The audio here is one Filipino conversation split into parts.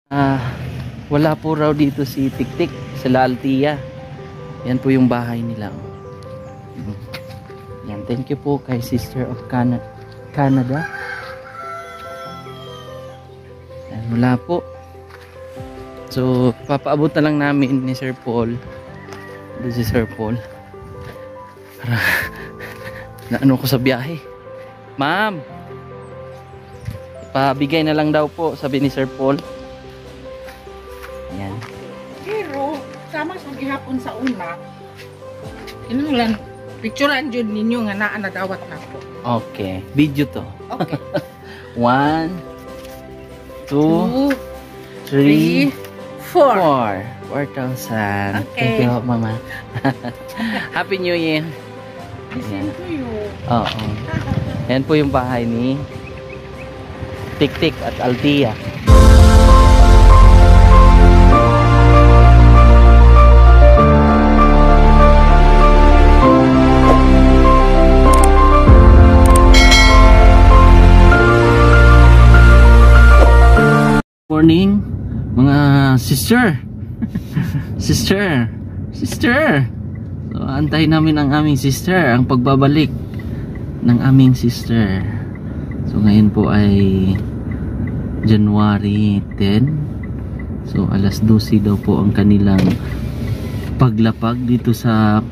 Ah, wala po raw dito si Tiktik sa Altia. Yan po yung bahay nila. Yan, thank you po kay Sister of Canada. Yan, wala po. So, papaabot na lang namin ni Sir Paul. Ito si Sir Paul. Para na ano ko sa biyahe. Ma'am, pabigay na lang daw po, sabi ni Sir Paul. Ayan. Pero, sama sa gihapon sa una, lang, picturean dyan ninyo nga naa na dawat na po. Okay, video to. Okay. 1, 2, 3, 4. 4,000. Okay. Thank you, Mama. Happy New Year. Listen to you. Oo. Yan po yung bahay ni Tiktik at Altia. Morning, mga sister. Sister. So, antayin namin ang aming sister, ang pagbabalik ng aming sister. So, ngayon po ay January 10. So, alas 12 daw po ang kanilang paglapag dito sa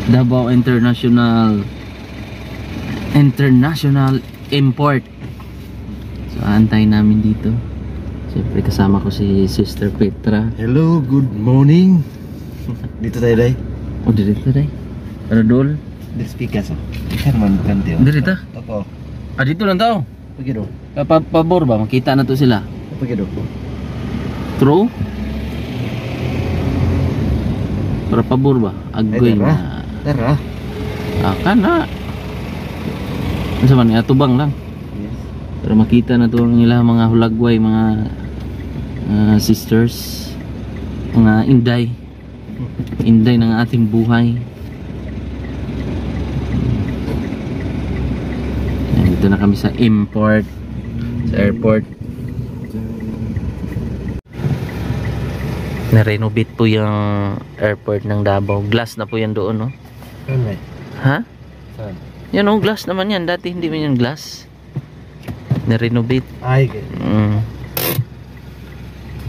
Davao International Import. So, antayin namin dito. Siyempre kasama ko si Sister Petra. Hello, good morning. Dito tayo, Day. O, dito tayo. Radol. The speakers, oh. Ikan man kanti, oh. Dito? Opo. Ah, dito lang tao. Pagiro. Pabor ba? Makita na to sila. Pagiro. True? Para pabor ba? Agoy na. Tara. Kana. Ano man? Atubang lang. Yes. Para makita na to nila mga hulagway, mga sisters, mga inday ng ating buhay. Ayan, dito na kami sa import, sa airport. Na-renovate po yung airport ng Davao. Glass na po yan doon, no? Saan, Day? Ha? Saan? Yan, no? Glass naman yan. Dati hindi man yan glass. Na-renovate. Ay, okay.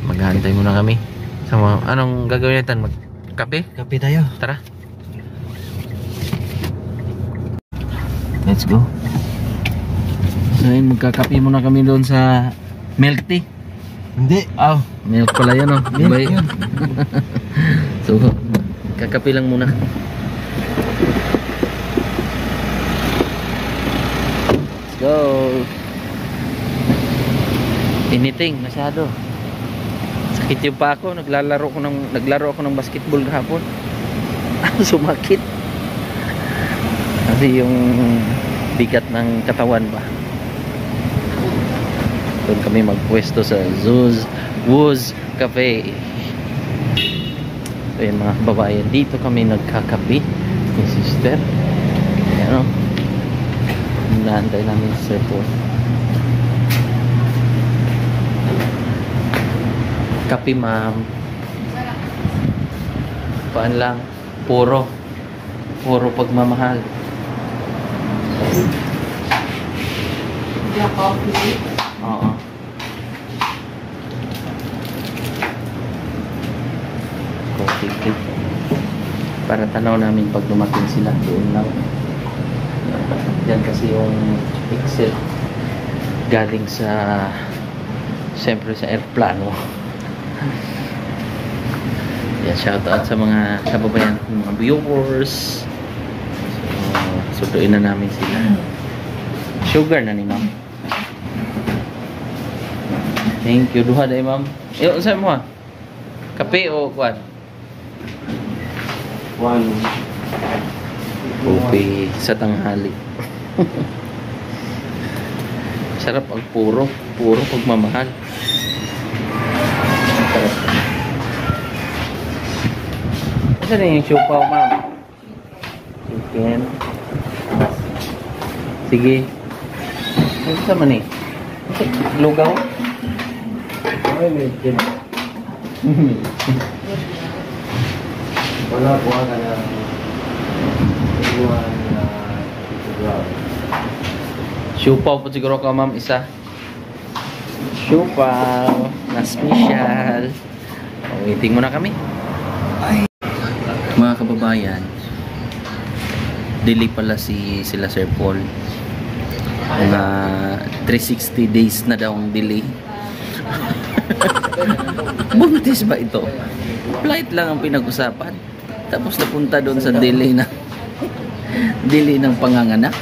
Maghahantay muna kami. Anong gagawin natin? Magkape? Kape tayo. Tara. Let's go. So yun, magkakape muna kami doon sa milk tea. Hindi. Milk pala yan, oh. Milk Diba? yun. So, kakape lang muna. Let's go. Anything, masyado. Sakit yung pa ako. Naglaro ako ng basketball kahapon. Sumakit. Kasi yung bigat ng katawan ba. Doon kami magpwesto sa Woos Cafe. So yun mga kababayan, dito kami nagkakape ni sister. Ayan o. Naantay namin sa airport. Kape, ma'am. Paan lang? Puro pagmamahal. Coffee. Oo. Coffee. Para tanaw namin pag dumating sila doon lang. Yan kasi yung Excel galing sa siyempre sa airplano. Yan, shoutout sa mga kababayan, mga viewers. So, suduin na namin sila. Sugar na ni ma'am. Thank you. Duha day ma'am. Saan mo ha? Kape o kwan? One. Kopi sa tanghali. Sarap ang puro pagmamahal. Ano na yung siopaw, ma'am? Chicken. Sige. Ano sa man eh? Lugaw? Wala po ka na iwan na Siupaw po siguro ka ma'am isa. Siupaw na special. Waiting muna kami. Mga kababayan, delay pala sila Sir Paul. Mga 360 days na daw ang delay. Buntis ba ito? Flight lang ang pinag-usapan. Tapos napunta doon sa delay na delay ng panganganak.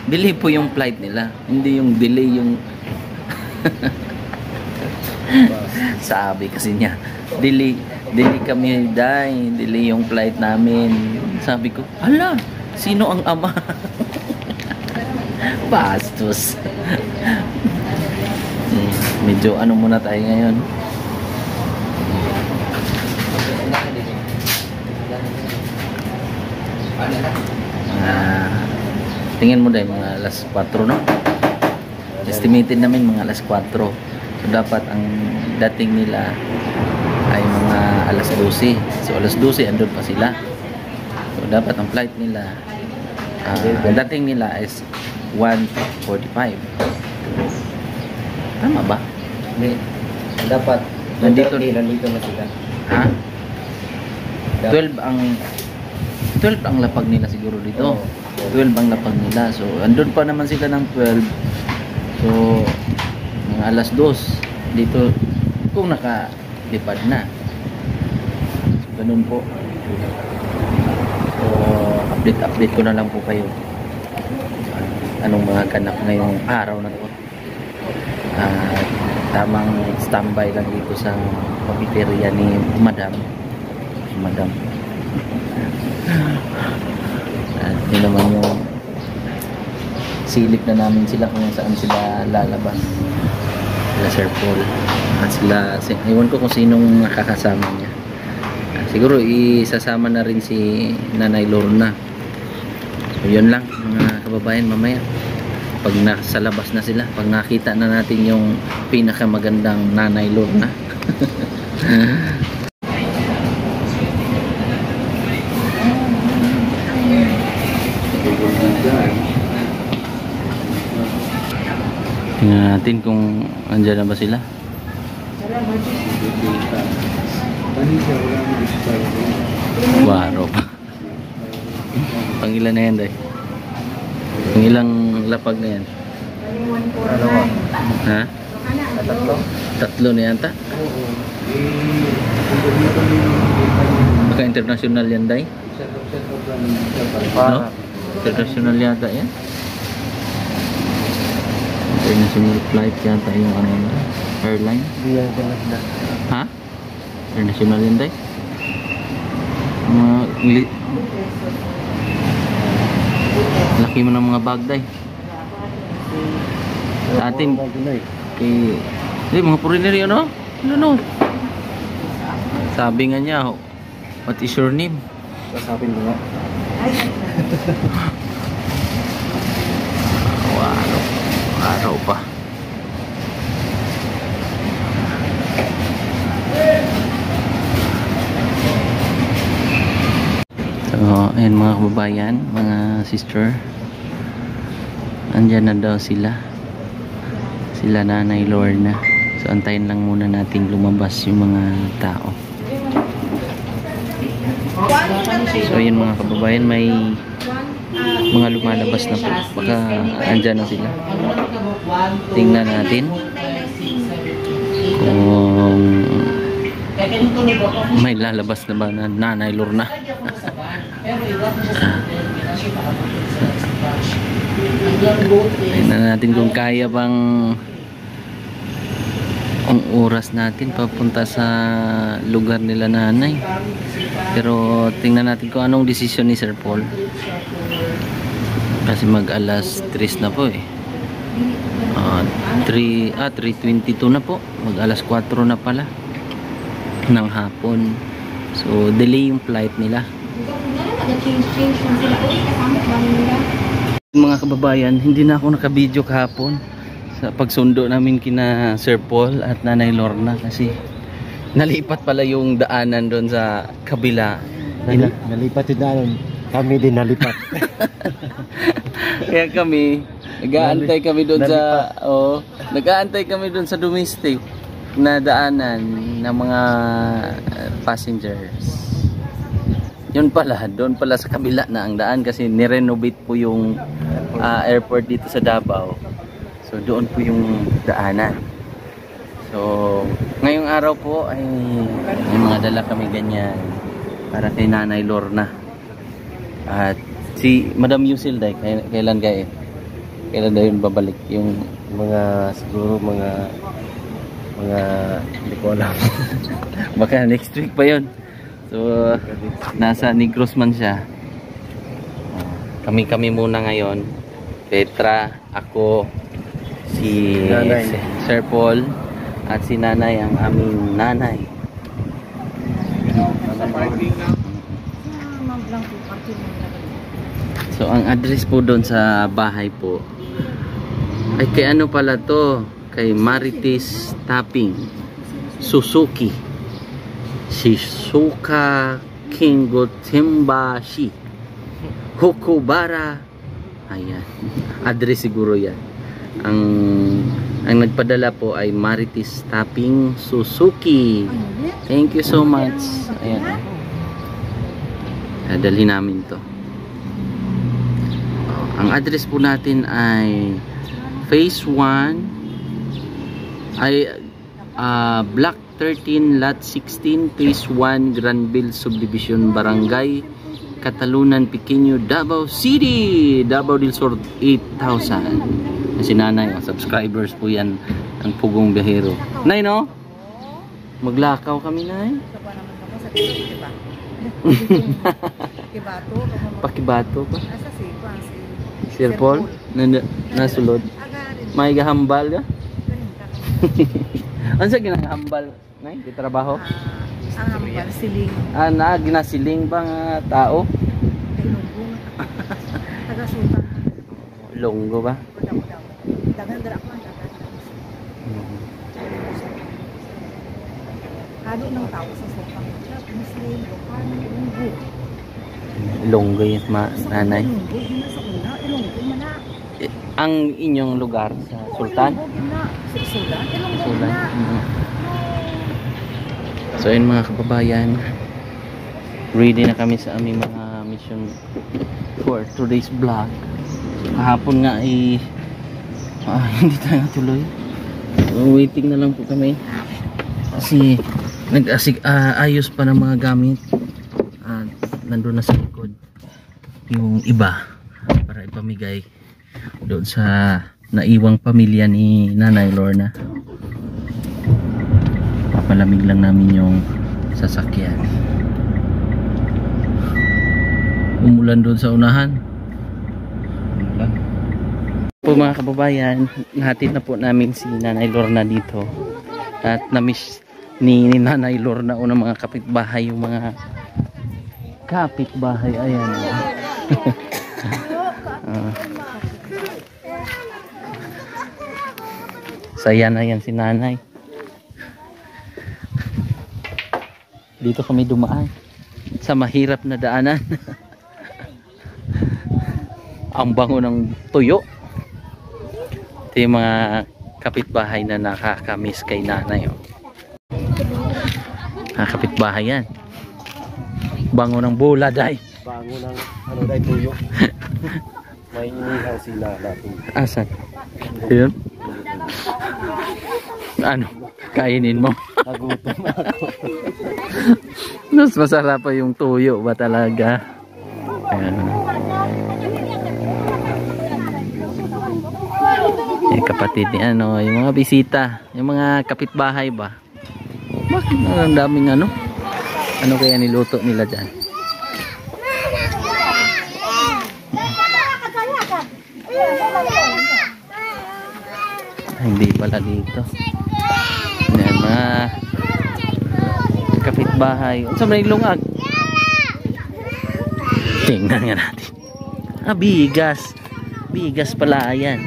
Delay po yung flight nila, hindi yung delay yung sabi kasi niya, delay kami day, delay yung flight namin. Sabi ko, hala, sino ang ama? Bastos. Medyo ano muna tayo ngayon. Tingin mo dahil mga alas 4, no? Estimated namin mga alas 4. So dapat ang dating nila ay mga alas 12. So alas 12 andun pa sila. So dapat ang flight nila ang dating nila is 1:45. Tama ba? Hindi. Dapat nandito na sila. Ha? 12 ang lapag nila siguro dito. 12 ang lapag nila. So andun pa naman sila ng 12. So mga alas 2 dito kung nakalipad na. So ganun po. So update ko na lang po kayo. Anong mga ganap ngayong araw na to. Tamang standby lang dito sa cafeteria ni Madam. At yun naman yung silip na namin sila kung saan sila lalabas. Sila Sir Paul. At sila, iwan ko kung sinong nakakasama niya. Siguro isasama na rin si Nanay Lorna. So yun lang mga kababayan, mamaya pag nasa labas na sila, pag nakita na natin yung pinakamagandang Nanay Lorna. Tingnan natin kung andyan na ba sila. Waro pa. Pangilan na yan, day? Pangilang lapag na yan? Ha? Tatlo na yan ta? Baka international yan, day? No? International yata yan? International flight yata yung ano, airline? Ha? International yan, day? Laki mo ng mga bag, day. Sa atin mga foreigner yun, no? Ano? Sabi nga niya, what is your name? Sasapin mo nga. Araw pa. So, ayan mga kababayan, mga sister. Andyan na daw sila. Sila Nanay Lorna. So, antayin lang muna natin lumabas yung mga tao. So, ayan mga kababayan, may mga lumalabas na po. Baka andyan na sila. Tingnan natin kung may lalabas na ba na Nanay Lorna. Tingnan natin kung kaya bang ang oras natin papunta sa lugar nila nanay. Pero tingnan natin kung anong desisyon ni Sir Paul. Kasi mag alas 3 na po eh. 3:22 na po. Mag alas 4 na pala ng hapon. So delay yung flight nila. Mga kababayan, hindi na ako naka-video kahapon. sa pagsundo namin kina Sir Paul at Nanay Lorna kasi nalipat pala yung daanan doon sa kabila. Nalipat yung daanan. Kami din nalipat. Kaya kami nag-aantay kami doon sa nag-aantay kami doon sa domestic na daanan ng mga passengers. Yun pala, doon pala sa kabila na ang daan kasi nirenovate po yung airport dito sa Davao. So doon po yung daanan. So ngayong araw po ay may mga dala kami ganyan para kay Nanay Lorna. At si Madam Yusilday, kailan daw yun babalik? Yung siguro mga hindi ko alam. Baka next week pa yun. So nasa Negros man siya. Kami muna ngayon. Petra, ako, si Sir Paul at si Nanay, ang aming nanay. So ang address po doon sa bahay po ay kay ano pala to, kay Marites Tapping Suzuki Shizuoka Kingo Tembashi Hokobara. Ayan, address siguro yan. Ang nagpadala po ay Marites Tapping Suzuki. Thank you so much. Ayan, dalhin namin to. Ang address po natin ay Phase 1 ay Block 13 Lot 16 Phase 1 Granville Subdivision Barangay Catalunan Pequeño, Davao City, Davao del Sur 8,000. Si Nanay, subscribers po yan ang Pugong Biyahero. Nay, no? Maglakaw kami, Nay. Pakibato pa. Sir Paul, nasulod. May gahambal ka? Ano sa ginahambal? Nay, di trabaho? Ang hambal, siling. Ginasiling bang tao? Taga-suta. Longgo ba? Dagan-darak man, halo ng tao sa sopa. Muslim, lokal, lunggo. Longgo yun, Nanay. Lunggo, yun na sa una. Lunggo man na. Ang inyong lugar sa Sultan? Sultan? Sultan. So yun mga kababayan, ready na kami sa aming mga mission for today's vlog. Kahapon nga ay hindi tayo natuloy. Waiting na lang po kami kasi ayos pa ng mga gamit at nandun na sa likod yung iba para ipamigay doon sa naiwang pamilya ni Nanay Lorna. Papalamig lang namin yung sasakyan. Umulan doon sa unahan. Po mga kababayan, nahatid na po namin si Nanay Lorna dito at na-miss ni Nanay Lorna o ng mga kapitbahay, yung mga kapitbahay. Ayan. Saya na yan si Nanay. Dito kami dumaan sa mahirap na daanan. Ang bango ng tuyo. Ito yung mga kapitbahay na nakakamiss kay Nanay. Kapitbahay yan. Bango ng bula, day. Bango ng tuyo. May inihaw sila natin. Asan? Yun? Ano? Kainin mo? Nagutom ako. Mas masarap pa yung tuyo ba talaga? Ayan. Kapatid ni yung mga bisita, yung mga kapitbahay ba? Bakit ang daming ano kaya niluto nila dyan? Hindi pala dito. Ayan, mga kapitbahay. Saan ba yung lungag? Tingnan nga natin. Bigas. Bigas pala yan.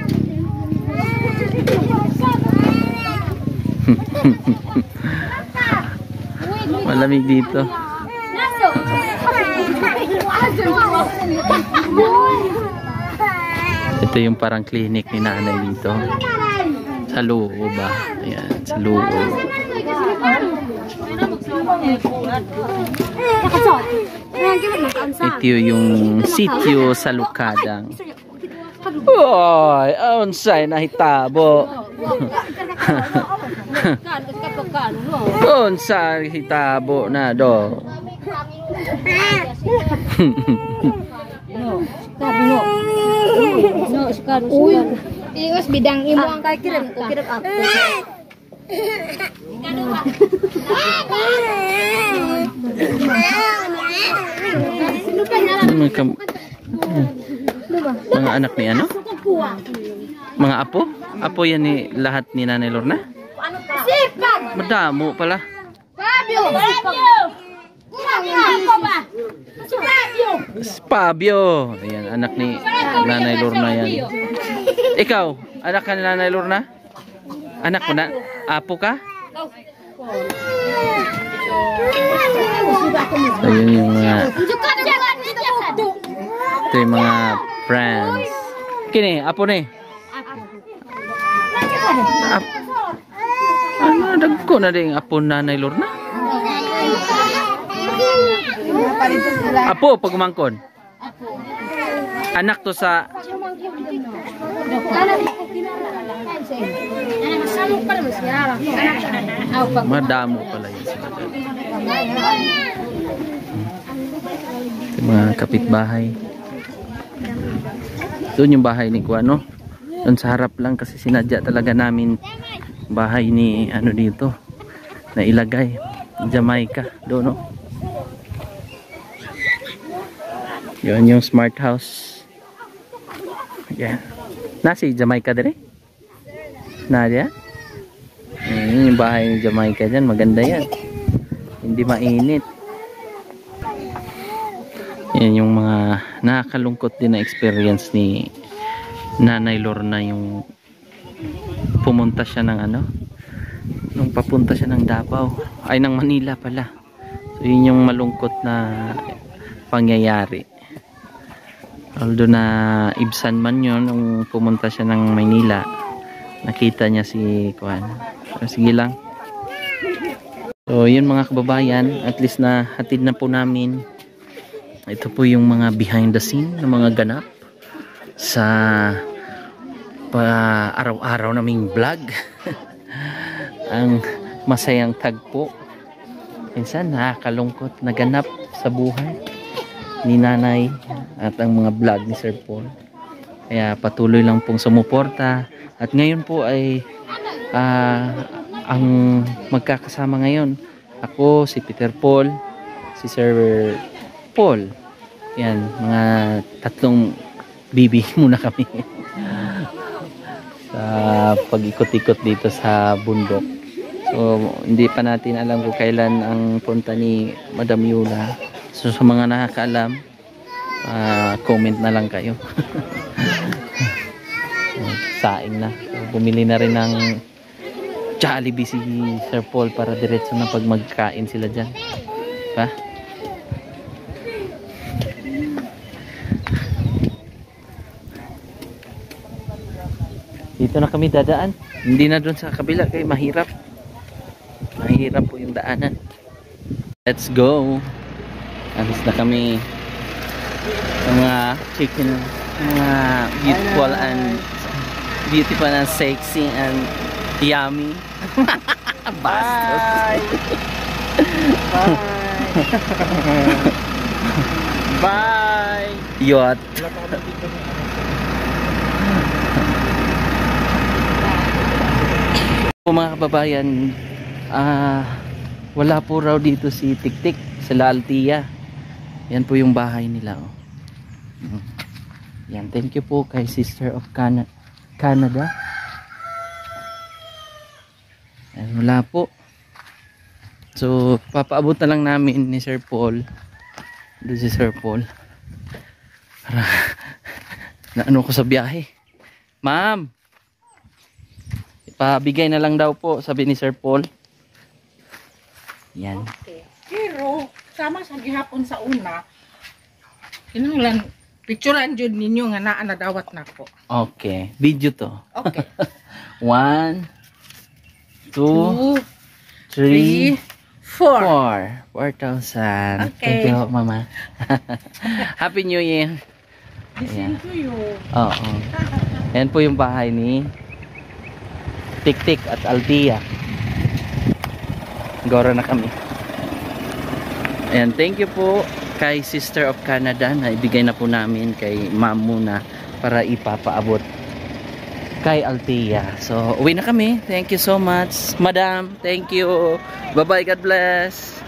Malamig dito. Ito yung parang clinic ni nanay dito. Sa loob ba? Ayan, sa loob. Ito yung sitio sa Lukadang. Oy, unsay nahitabo. Unsay hitabo na do. Iwas bidang imo ang kirim ako. Mga anak ni ano? Mga apo? Apo yan ni lahat ni Nanay Lorna? Madamo pala. Fabio. Ayan, anak ni Nanay Lorna yan. Ikaw, anak ka ni Nanay Lorna? Anak ko na? Apo ka? Ayun yung mga ito yung mga friends. Kini, apo ni? Ano, dagko na din apo Nanay Lorna? Apo, pagmangkon. Anak to sa madamo pala yun sila. Mga kapitbahay. Doon yung bahay ni Kuano. Doon sa harap lang kasi sinadya talaga namin bahay ni ano dito na ilagay. Jamaica. Doon no. Yun yung smart house. Yeah. Nasi Jamaica dire? Nadia? Yung bahay ng Jamaica dyan. Maganda yan. Hindi mainit. Yan yung mga nakakalungkot din na experience ni Nanay Lorna, yung pumunta siya ng ano, nung papunta siya ng Davao, ay ng Manila pala. So yun yung malungkot na pangyayari. Although na ibsan man yun, nung pumunta siya ng Manila, nakita niya si Kuan. So, sige lang. So yun mga kababayan, at least na hatid na po namin. Ito po yung mga behind the scene ng mga ganap sa araw-araw naming vlog. Ang masayang tagpo. Minsan nakakalungkot na ganap sa buhay ni Nanay at ang mga vlog ni Sir Paul. Kaya patuloy lang pong sumuporta. At ngayon po ay ang magkakasama ngayon. Ako, si Peter Paul, si Sir Paul. Yan, mga tatlong bibi muna kami sa pag-ikot-ikot dito sa bundok. So, hindi pa natin alam kung kailan ang punta ni Madam Yula. So, sa mga nakakaalam, comment na lang kayo. Saing na. So, bumili na rin ng Jollibee si Sir Paul para diretso na pag magkain sila dyan. Pa? Dito na kami dadaan. Hindi na doon sa kabila kaya mahirap. Mahirap po yung daanan. Let's go. Alis na kami. Mga chicken, mga beautiful and sexy and yummy. Bye. Bye. Bye. Yacht. Mga kababayan, wala po raw dito si Tiktik sa La Altia. Yan po yung bahay nila. Oh. Yan, thank you po kay Sister of Canada. Yan, wala po. So, papaabot na lang namin ni Sir Paul. Doon si Sir Paul. Para na ano ko sa biyahe. Ma'am! Pabigay na lang daw po, sabi ni Sir Paul. Yan. Okay. Pero sama sa gihapon sa una, kinahanglan picturean jud ninyo nga naa nadawat nako. Okay. Video to. Okay. 1, 2, 3, 2, 3, 4. 4,000. Okay. Thank you, Mama. Happy New Year. Listen to you. Oo. Yan po yung bahay ni Tik-Tik at Altia. Gora na kami. Ayan, thank you po kay Sister of Canada na ibigay na po namin kay Ma'am muna para ipapaabot kay Altia. So, uwi na kami. Thank you so much. Madam, thank you. Bye-bye. God bless.